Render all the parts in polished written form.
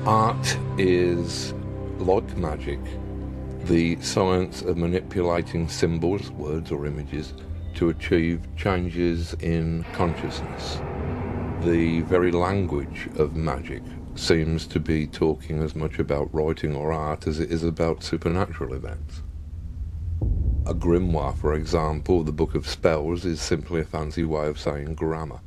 Art is, like magic, the science of manipulating symbols, words or images, to achieve changes in consciousness. The very language of magic seems to be talking as much about writing or art as it is about supernatural events. A grimoire, for example, the Book of Spells, is simply a fancy way of saying grammar.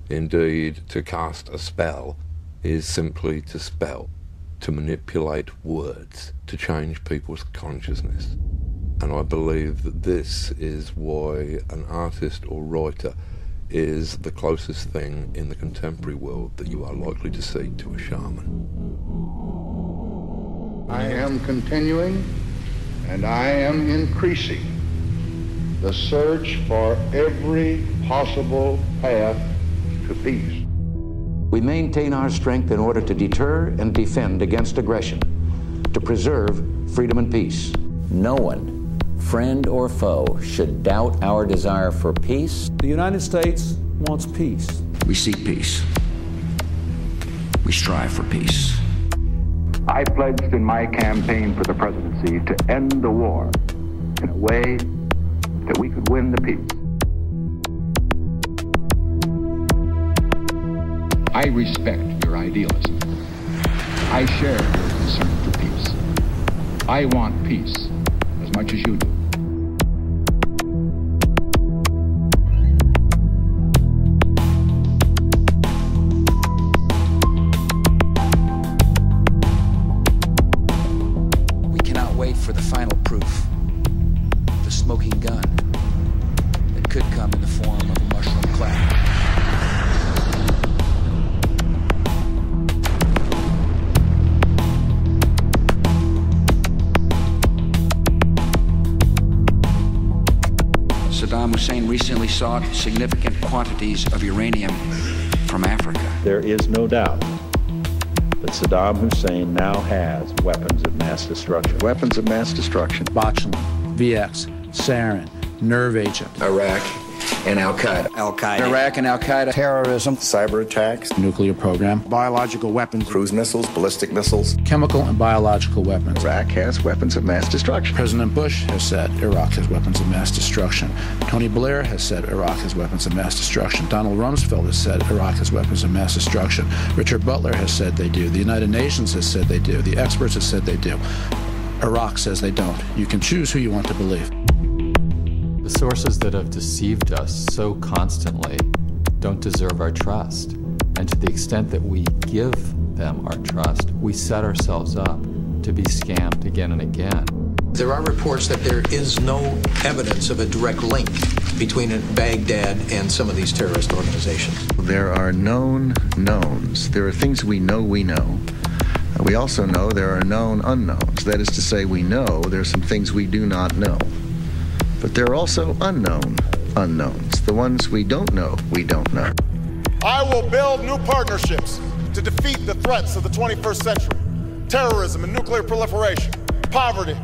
Indeed, to cast a spell is simply to spell, to manipulate words, to change people's consciousness. And I believe that this is why an artist or writer is the closest thing in the contemporary world that you are likely to see to a shaman. I am continuing and I am increasing the search for every possible path to peace. We maintain our strength in order to deter and defend against aggression, to preserve freedom and peace. No one, friend or foe, should doubt our desire for peace. The United States wants peace. We seek peace. We strive for peace. I pledged in my campaign for the presidency to end the war in a way that we could win the peace. I respect your idealism. I share your concern for peace. I want peace as much as you do. We cannot wait for the final proof, the smoking gun that could come in the form of a mushroom cloud. Saddam Hussein recently sought significant quantities of uranium from Africa. There is no doubt that Saddam Hussein now has weapons of mass destruction. Weapons of mass destruction. Botulinum, VX, sarin, nerve agent. Iraq and Al-Qaeda. Al-Qaeda. Iraq and Al-Qaeda. Terrorism. Cyber attacks. Nuclear program. Biological weapons. Cruise missiles, ballistic missiles. Chemical and biological weapons. Iraq has weapons of mass destruction. President Bush has said Iraq has weapons of mass destruction. Tony Blair has said Iraq has weapons of mass destruction. Donald Rumsfeld has said Iraq has weapons of mass destruction. Richard Butler has said they do. The United Nations has said they do. The experts have said they do. Iraq says they don't. You can choose who you want to believe. The sources that have deceived us so constantly don't deserve our trust. And to the extent that we give them our trust, we set ourselves up to be scammed again and again. There are reports that there is no evidence of a direct link between Baghdad and some of these terrorist organizations. There are known knowns. There are things we know we know. We also know there are known unknowns. That is to say, we know there are some things we do not know. But there are also unknown unknowns. The ones we don't know, we don't know. I will build new partnerships to defeat the threats of the 21st century. Terrorism and nuclear proliferation, poverty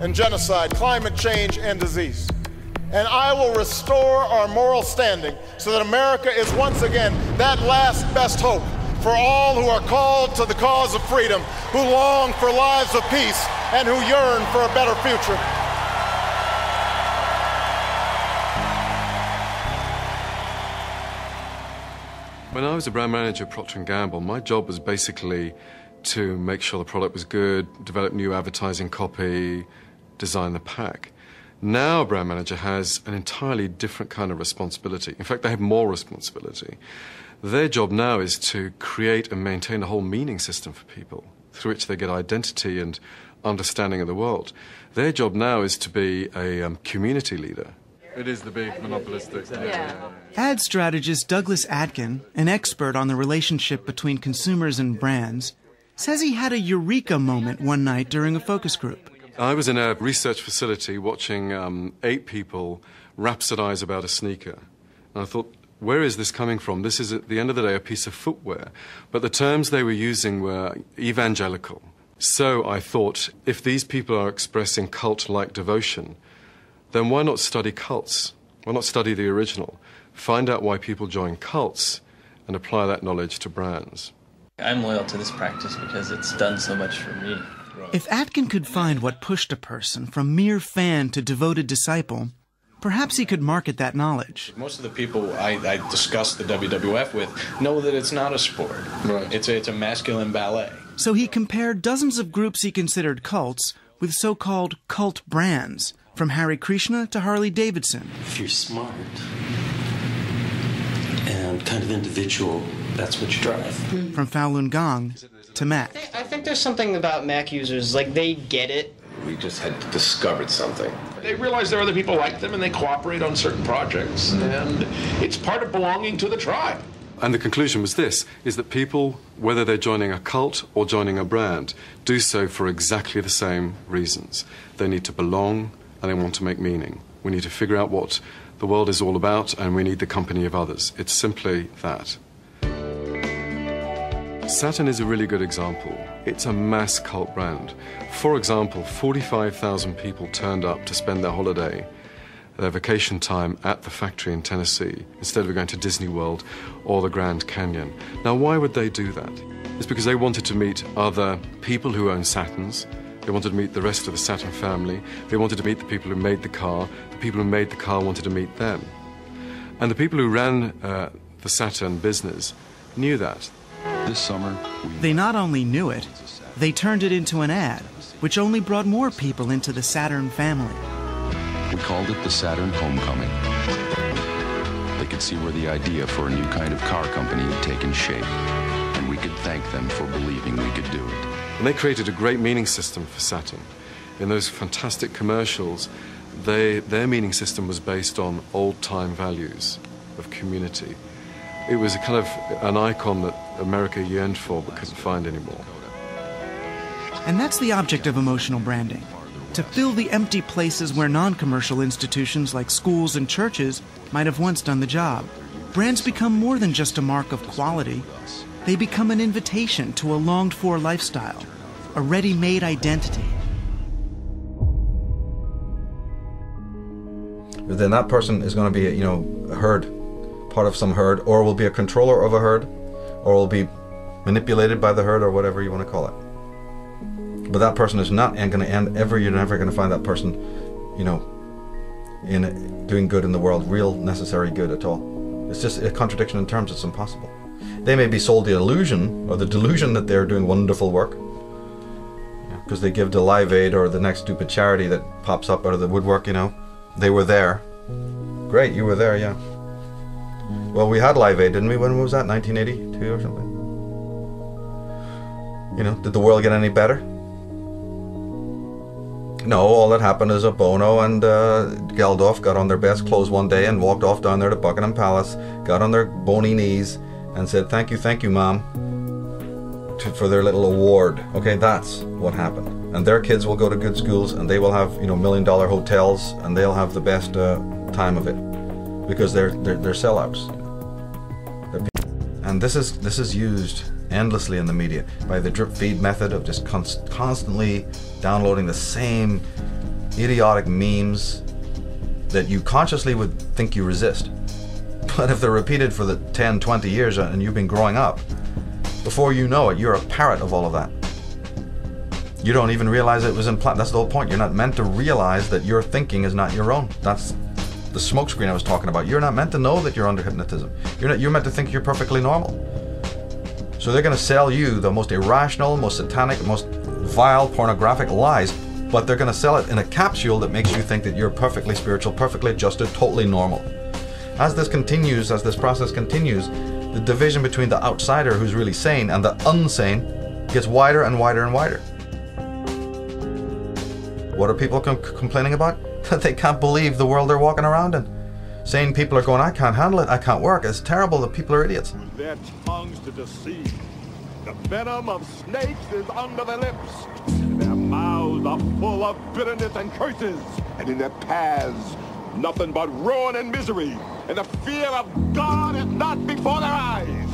and genocide, climate change and disease. And I will restore our moral standing so that America is once again that last best hope for all who are called to the cause of freedom, who long for lives of peace, and who yearn for a better future. When I was a brand manager at Procter & Gamble, my job was basically to make sure the product was good, develop new advertising copy, design the pack. Now a brand manager has an entirely different kind of responsibility. In fact, they have more responsibility. Their job now is to create and maintain a whole meaning system for people, through which they get identity and understanding of the world. Their job now is to be a community leader. It is the big monopolistic. Ad strategist Douglas Atkin, an expert on the relationship between consumers and brands, says he had a eureka moment one night during a focus group. I was in a research facility watching 8 people rhapsodize about a sneaker. And I thought, where is this coming from? This is, at the end of the day, a piece of footwear. But the terms they were using were evangelical. So I thought, if these people are expressing cult-like devotion, then why not study cults? Why not study the original? Find out why people join cults and apply that knowledge to brands. I'm loyal to this practice because it's done so much for me. If Atkin could find what pushed a person from mere fan to devoted disciple, perhaps he could market that knowledge. Most of the people I discuss the WWF with know that it's not a sport. Right. It's a masculine ballet. So he compared dozens of groups he considered cults with so-called cult brands, from Hare Krishna to Harley Davidson. If you're smart and kind of individual, that's what you drive. From Falun Gong to Mac. I think there's something about Mac users, like they get it. We just had discovered something. They realize there are other people like them and they cooperate on certain projects, and it's part of belonging to the tribe. And the conclusion was this, is that people, whether they're joining a cult or joining a brand, do so for exactly the same reasons. They need to belong and they want to make meaning. We need to figure out what the world is all about, and we need the company of others. It's simply that. Saturn is a really good example. It's a mass cult brand. For example, 45,000 people turned up to spend their holiday, their vacation time at the factory in Tennessee, instead of going to Disney World or the Grand Canyon. Now, why would they do that? It's because they wanted to meet other people who own Saturns. They wanted to meet the rest of the Saturn family. They wanted to meet the people who made the car. The people who made the car wanted to meet them. And the people who ran the Saturn business knew that. This summer, they not only knew it, they turned it into an ad, which only brought more people into the Saturn family. We called it the Saturn Homecoming. They could see where the idea for a new kind of car company had taken shape, and we could thank them for believing we could do it. And they created a great meaning system for Saturn. In those fantastic commercials, their meaning system was based on old-time values of community. It was a kind of an icon that America yearned for but couldn't find anymore. And that's the object of emotional branding, to fill the empty places where non-commercial institutions like schools and churches might have once done the job. Brands become more than just a mark of quality. They become an invitation to a longed-for lifestyle, a ready-made identity. Then that person is going to be, a herd, part of some herd, or will be a controller of a herd, or will be manipulated by the herd, or whatever you want to call it. But that person is not going to end ever. You're never going to find that person, in doing good in the world, real necessary good at all. It's just a contradiction in terms. It's impossible. They may be sold the illusion or the delusion that they're doing wonderful work, because they give to Live Aid or the next stupid charity that pops up out of the woodwork. They were there. Great, you were there, yeah. Well, we had Live Aid, didn't we? When was that? 1982 or something? Did the world get any better? No, all that happened is a Bono and Geldof got on their best clothes one day and walked off down there to Buckingham Palace, got on their bony knees and said, thank you, Mom, for their little award. Okay, that's what happened. And their kids will go to good schools and they will have, $1 million hotels and they'll have the best time of it because they're sellouts. And this is used endlessly in the media by the drip feed method of just constantly downloading the same idiotic memes that you consciously would think you resist. But if they're repeated for the 10, 20 years and you've been growing up, before you know it, you're a parrot of all of that. You don't even realize it was implanted. That's the whole point. You're not meant to realize that your thinking is not your own. That's the smokescreen I was talking about. You're not meant to know that you're under hypnotism. You're meant to think you're perfectly normal. So they're going to sell you the most irrational, most satanic, most vile, pornographic lies, but they're going to sell it in a capsule that makes you think that you're perfectly spiritual, perfectly adjusted, totally normal. As this process continues, the division between the outsider who's really sane and the unsane gets wider and wider and wider. What are people complaining about? That they can't believe the world they're walking around in. Sane people are going, I can't handle it, I can't work, it's terrible, the people are idiots. Their tongues to deceive. The venom of snakes is under their lips. Their mouths are full of bitterness and curses. And in their paths, nothing but ruin and misery. And the fear of God is not before their eyes.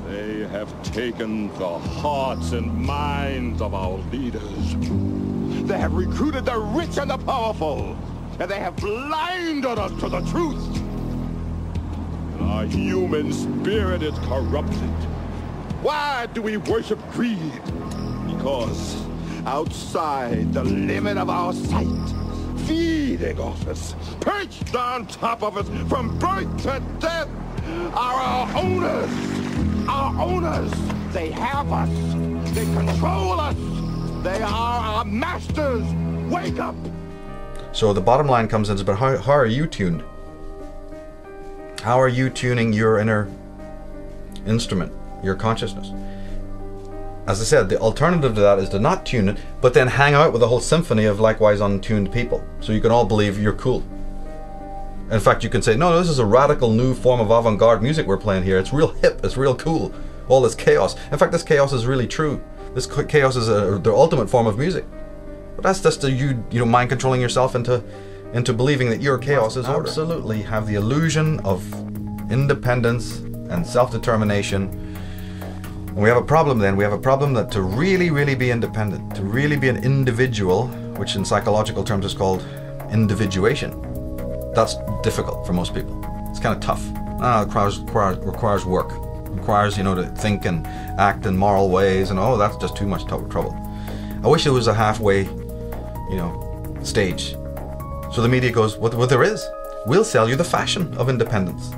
They have taken the hearts and minds of our leaders. They have recruited the rich and the powerful. And they have blinded us to the truth. And our human spirit is corrupted. Why do we worship greed? Because outside the limit of our sight, feeding off us, perched on top of us from birth to death, are our owners. Our owners. They have us. They control us. They are our masters. Wake up. So the bottom line comes in, but how are you tuned? How are you tuning your inner instrument, your consciousness? As I said, the alternative to that is to not tune it, but then hang out with a whole symphony of likewise untuned people, so you can all believe you're cool. In fact, you can say, no, this is a radical new form of avant-garde music we're playing here. It's real hip, it's real cool. All this chaos. In fact, this chaos is really true. This chaos is the ultimate form of music. But that's just you know, mind controlling yourself into believing that your chaos is order. Absolutely have the illusion of independence and self-determination. And we have a problem then. We have a problem that to really, really be independent, to really be an individual, which in psychological terms is called individuation, that's difficult for most people. It's kind of tough. It requires work. It requires, you know, to think and act in moral ways, and oh, that's just too much trouble. I wish there was a halfway, you know, stage. So the media goes, well, there is. We'll sell you the fashion of independence.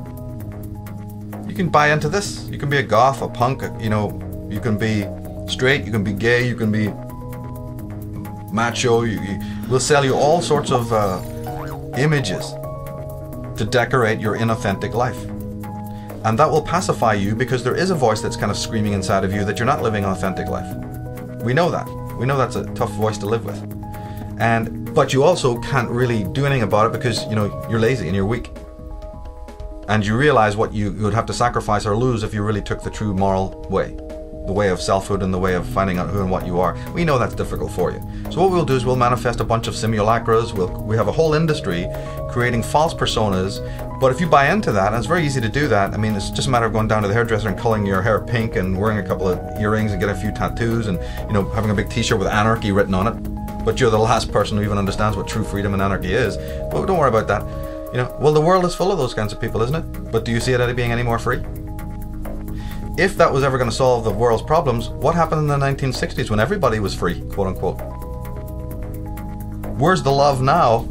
You can buy into this. You can be a goth, a punk, you know, you can be straight, you can be gay, you can be macho. We'll sell you all sorts of images to decorate your inauthentic life. And that will pacify you because there is a voice that's kind of screaming inside of you that you're not living an authentic life. We know that. We know that's a tough voice to live with. But you also can't really do anything about it because, you know, you're lazy and you're weak. And you realize what you would have to sacrifice or lose if you really took the true moral way. The way of selfhood and the way of finding out who and what you are. We know that's difficult for you. So what we'll do is we'll manifest a bunch of simulacras. We have a whole industry creating false personas. But if you buy into that, and it's very easy to do that, I mean, it's just a matter of going down to the hairdresser and coloring your hair pink and wearing a couple of earrings and getting a few tattoos and, you know, having a big t-shirt with anarchy written on it. But you're the last person who even understands what true freedom and anarchy is. But don't worry about that. You know, well, the world is full of those kinds of people, isn't it? But do you see it as being any more free? If that was ever going to solve the world's problems, what happened in the 1960s when everybody was free, quote unquote? Where's the love now?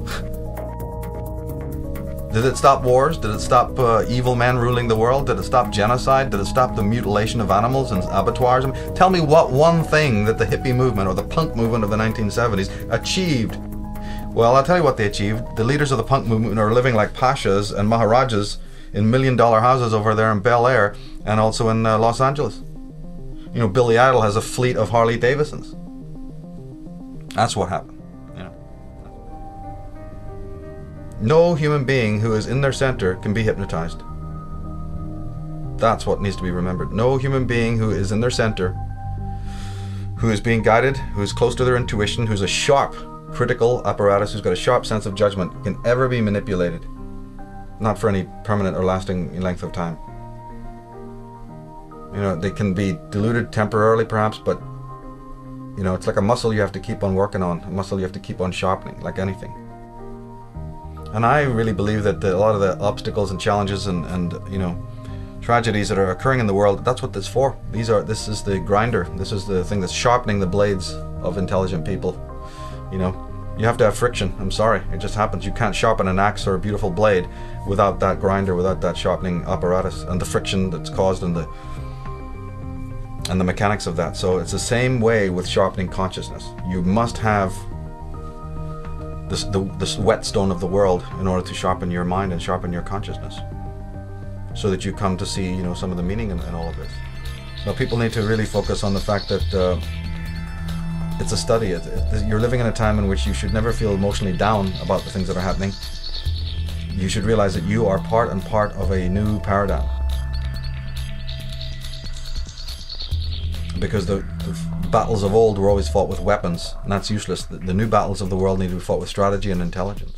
Did it stop wars? Did it stop evil men ruling the world? Did it stop genocide? Did it stop the mutilation of animals and abattoirs? I mean, tell me what one thing that the hippie movement or the punk movement of the 1970s achieved. Well, I'll tell you what they achieved. The leaders of the punk movement are living like pashas and maharajas in $1 million houses over there in Bel Air and also in Los Angeles. You know, Billy Idol has a fleet of Harley Davidsons. That's what happened. You know. No human being who is in their center can be hypnotized. That's what needs to be remembered. No human being who is in their center, who is being guided, who is close to their intuition, who's a sharp critical apparatus, who's got a sharp sense of judgment, can ever be manipulated. Not for any permanent or lasting length of time. You know, they can be diluted temporarily perhaps, but you know, it's like a muscle you have to keep on working on, a muscle you have to keep on sharpening, like anything. And I really believe that a lot of the obstacles and challenges and you know, tragedies that are occurring in the world, that's what this is for. This is the grinder. This is the thing that's sharpening the blades of intelligent people. You know, you have to have friction. I'm sorry, it just happens. You can't sharpen an axe or a beautiful blade without that grinder, without that sharpening apparatus and the friction that's caused and the mechanics of that. So it's the same way with sharpening consciousness. You must have this whetstone of the world in order to sharpen your mind and sharpen your consciousness, so that you come to see, you know, some of the meaning in all of this. Now, people need to really focus on the fact that it's a study. You're living in a time in which you should never feel emotionally down about the things that are happening. You should realize that you are part of a new paradigm. Because the battles of old were always fought with weapons, and that's useless. The new battles of the world need to be fought with strategy and intelligence.